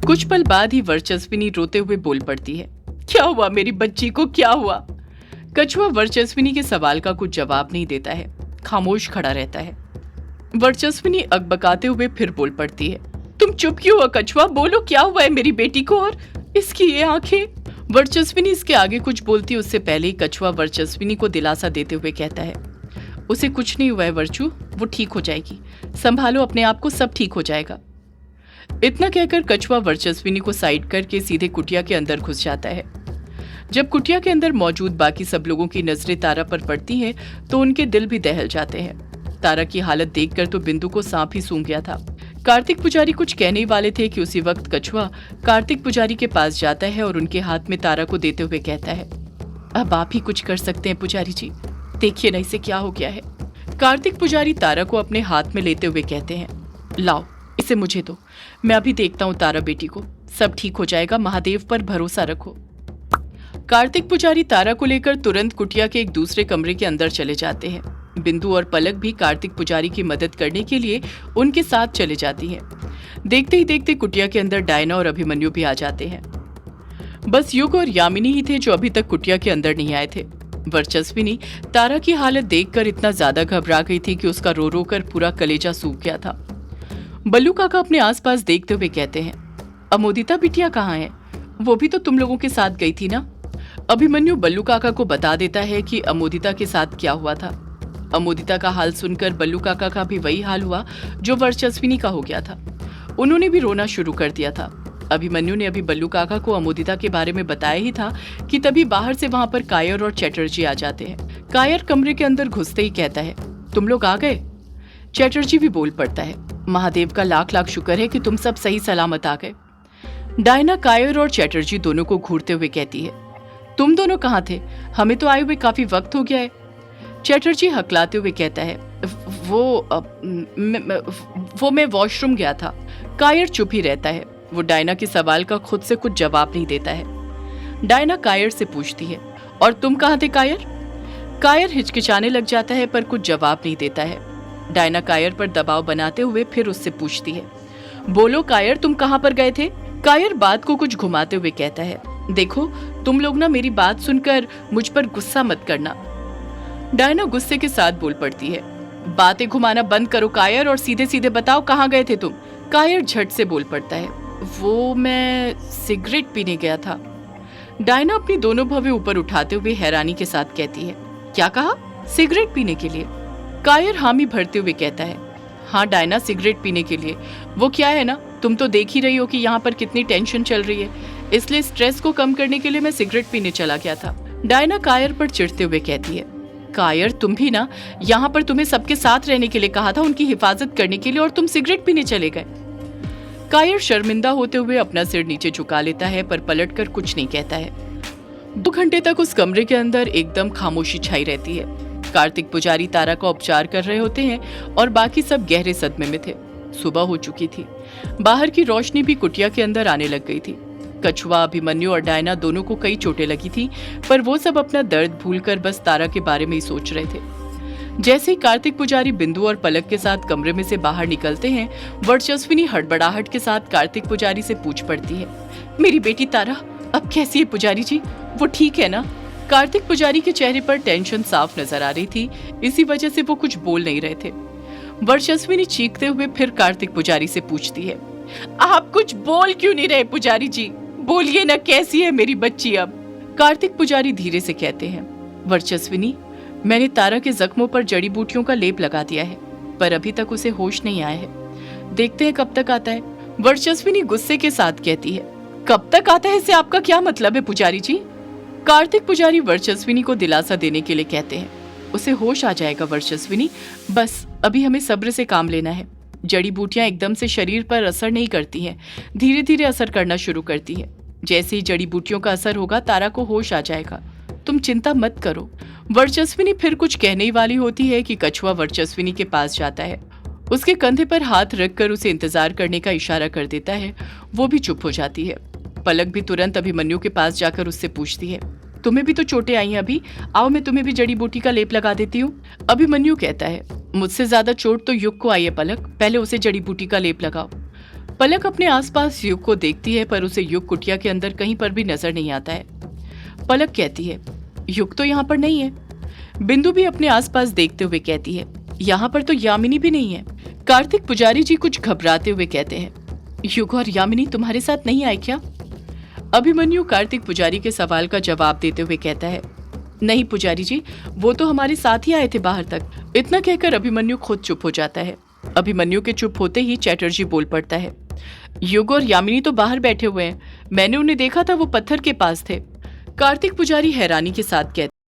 कुछ पल बाद ही वर्चस्विनी रोते हुए बोल पड़ती है, क्या हुआ मेरी बच्ची को, क्या हुआ? कछुआ वर्चस्विनी के सवाल का कुछ जवाब नहीं देता है, खामोश खड़ा रहता है। वर्चस्विनी अकबकाते हुए फिर बोल पड़ती है, तुम चुप क्यों हो कछुआ, बोलो क्या हुआ है मेरी बेटी को और इसकी ये आंखें। वर्चस्विनी इसके आगे कुछ बोलती उससे पहले ही कछुआ वर्चस्विनी को दिलासा देते हुए कहता है, उसे कुछ नहीं हुआ है वर्चू, वो ठीक हो जाएगी, संभालो अपने आप को, सब ठीक हो जाएगा। इतना कहकर कछुआ वर्चस्विनी को साइड करके सीधे कुटिया के अंदर घुस जाता है। जब कुटिया के अंदर मौजूद बाकी सब लोगों की नजरें तारा पर पड़ती हैं तो उनके दिल भी दहल जाते हैं। तारा की हालत देखकर तो बिंदु को सांप ही सूंघ गया था। कार्तिक पुजारी कुछ कहने वाले थे कि उसी वक्त कछुआ कार्तिक पुजारी के पास जाता है और उनके हाथ में तारा को देते हुए कहता है, अब आप ही कुछ कर सकते हैं पुजारी जी, देखिए ना इसे क्या हो गया है। कार्तिक पुजारी तारा को अपने हाथ में लेते हुए कहते हैं, लाओ इसे मुझे दो, मैं अभी देखता हूँ तारा बेटी को, सब ठीक हो जाएगा, महादेव पर भरोसा रखो। कार्तिक पुजारी तारा को लेकर तुरंत कुटिया के एक दूसरे कमरे के अंदर चले जाते हैं। बिंदु और पलक भी कार्तिक पुजारी की मदद करने के लिए उनके साथ चले जाती हैं। देखते ही देखते कुटिया के अंदर डायना और अभिमन्यु भी आ जाते हैं। बस युग और यामिनी ही थे जो अभी तक कुटिया के अंदर नहीं आए थे। वर्चस्विनी तारा की हालत देखकर इतना ज्यादा घबरा गई थी कि उसका रो रो कर पूरा कलेजा सूख गया था। बल्लू काका अपने आसपास देखते हुए कहते हैं, अमोदिता बिटिया कहाँ है, वो भी तो तुम लोगों के साथ गई थी ना। अभिमन्यु बल्लू काका को बता देता है कि अमोदिता के साथ क्या हुआ था। अमोदिता का हाल सुनकर बल्लू काका का भी वही हाल हुआ जो वर्चस्विनी का हो गया था। उन्होंने भी रोना शुरू कर दिया था। अभिमन्यु ने अभी बल्लू काका को अमोदिता के बारे में बताया ही था कि तभी बाहर से वहां पर कायर और चैटर्जी आ जाते हैं। कायर कमरे के अंदर घुसते ही कहता है, तुम लोग आ गए। चैटर्जी भी बोल पड़ता है, महादेव का लाख लाख शुक्र है कि तुम सब सही सलामत आ गए। डायना कायर और चैटर्जी दोनों को घूरते हुए कहती है, तुम दोनों कहाँ थे, हमें तो आए हुए काफी वक्त हो गया है। चैटर्जी हकलाते हुए कहता है, वो मैं वॉशरूम गया था। कायर चुप ही रहता है, वो डायना के सवाल का खुद से कुछ जवाब नहीं देता है। डायना कायर से पूछती है, और तुम कहाँ थे कायर? कायर हिचकिचाने लग जाता है पर कुछ जवाब नहीं देता है। डायना कायर पर दबाव बनाते हुए फिर उससे पूछती है, बोलो कायर, तुम कहाँ पर गए थे? कायर बात को कुछ घुमाते हुए कहता है, देखो तुम लोग ना मेरी बात सुनकर मुझ पर गुस्सा मत करना। डायना गुस्से के साथ बोल पड़ती है, बातें घुमाना बंद करो कायर और सीधे सीधे बताओ कहाँ गए थे तुम। कायर झट से बोल पड़ता है, वो मैं सिगरेट पीने गया था। डायना अपनी दोनों भवें ऊपर उठाते हुए हैरानी के साथ कहती है, क्या कहा, सिगरेट पीने के लिए? कायर हामी भरते हुए कहता है, हाँ डायना, सिगरेट पीने के लिए। वो क्या है ना, तुम तो देख ही रही हो कि यहाँ पर कितनी टेंशन चल रही है, इसलिए स्ट्रेस को कम करने के लिए मैं सिगरेट पीने चला गया था। डायना कायर पर चिढ़ते हुए कहती है, कायर तुम भी ना, यहाँ पर तुम्हें सबके साथ रहने के लिए कहा था, उनकी हिफाजत करने के लिए, और तुम सिगरेट पीने चले गए। कायर शर्मिंदा होते हुए अपना सिर नीचे झुका लेता है पर पलटकर कुछ नहीं कहता है। 2 घंटे तक उस कमरे के अंदर एकदम खामोशी छाई रहती है। कार्तिक पुजारी तारा का उपचार कर रहे होते हैं और बाकी सब गहरे सदमे में थे। सुबह हो चुकी थी, बाहर की रोशनी भी कुटिया के अंदर आने लग गई थी। कछुआ, अभिमन्यु और डायना दोनों को कई चोटें लगी थी, पर वो सब अपना दर्द भूलकर बस तारा के बारे में ही सोच रहे थे। जैसे ही कार्तिक पुजारी बिंदु और पलक के साथ कमरे में से बाहर निकलते हैं, वर्चस्विनी हड़बड़ाहट के साथ कार्तिक पुजारी से पूछ पड़ती है, मेरी बेटी तारा अब कैसी है पुजारी जी, वो ठीक है ना? कार्तिक पुजारी के चेहरे पर टेंशन साफ नजर आ रही थी, इसी वजह से वो कुछ बोल नहीं रहे थे। वर्चस्विनी चीखते हुए फिर कार्तिक पुजारी से पूछती है, आप कुछ बोल क्यों नहीं रहे पुजारी जी, बोलिए ना, कैसी है मेरी बच्ची अब? कार्तिक पुजारी धीरे से कहते हैं, वर्चस्विनी, मैंने तारा के जख्मों पर जड़ी बूटियों का लेप लगा दिया है, पर अभी तक उसे होश नहीं आया है, देखते हैं कब तक आता है। वर्चस्विनी गुस्से के साथ कहती है, कब तक आता है इससे आपका क्या मतलब है पुजारी जी? कार्तिक पुजारी वर्चस्विनी को दिलासा देने के लिए कहते हैं, उसे होश आ जाएगा वर्चस्विनी, बस अभी हमें सब्र से काम लेना है। जड़ी बूटियां एकदम से शरीर पर असर नहीं करती हैं, धीरे धीरे असर करना शुरू करती हैं। जैसे ही जड़ी बूटियों का असर होगा तारा को होश आ जाएगा, तुम चिंता मत करो। वर्चस्विनी फिर कुछ कहने ही वाली होती है कि कछुआ वर्चस्विनी के पास जाता है, उसके कंधे पर हाथ रखकर उसे इंतजार करने का इशारा कर देता है। वो भी चुप हो जाती है। पलक भी तुरंत अभिमन्यु के पास जाकर उससे पूछती है, तुम्हें भी तो चोटें आई हैं अभी, आओ मैं तुम्हें भी जड़ी बूटी का लेप लगा देती हूँ। अभिमन्यु कहता है, मुझसे ज्यादा चोट तो युग को आई है पलक, पहले उसे जड़ी बूटी का लेप लगाओ। पलक अपने आसपास युग को देखती है, पर उसे युग कुटिया के अंदर कहीं पर भी नजर नहीं आता है। पलक कहती है, युग तो यहाँ पर नहीं है। बिंदु भी अपने आसपास देखते हुए कहती है, यहाँ पर तो यामिनी भी नहीं है। कार्तिक पुजारी जी कुछ घबराते हुए कहते हैं, युग और यामिनी तुम्हारे साथ नहीं आए क्या? अभिमन्यु कार्तिक पुजारी के सवाल का जवाब देते हुए कहता है, नहीं पुजारी जी, वो तो हमारे साथ ही आए थे बाहर तक। इतना कहकर अभिमन्यु खुद चुप हो जाता है। अभिमन्यु के चुप होते ही चैटर्जी बोल पड़ता है, युग और यामिनी तो बाहर बैठे हुए हैं, मैंने उन्हें देखा था, वो पत्थर के पास थे। कार्तिक पुजारी हैरानी के साथ कहते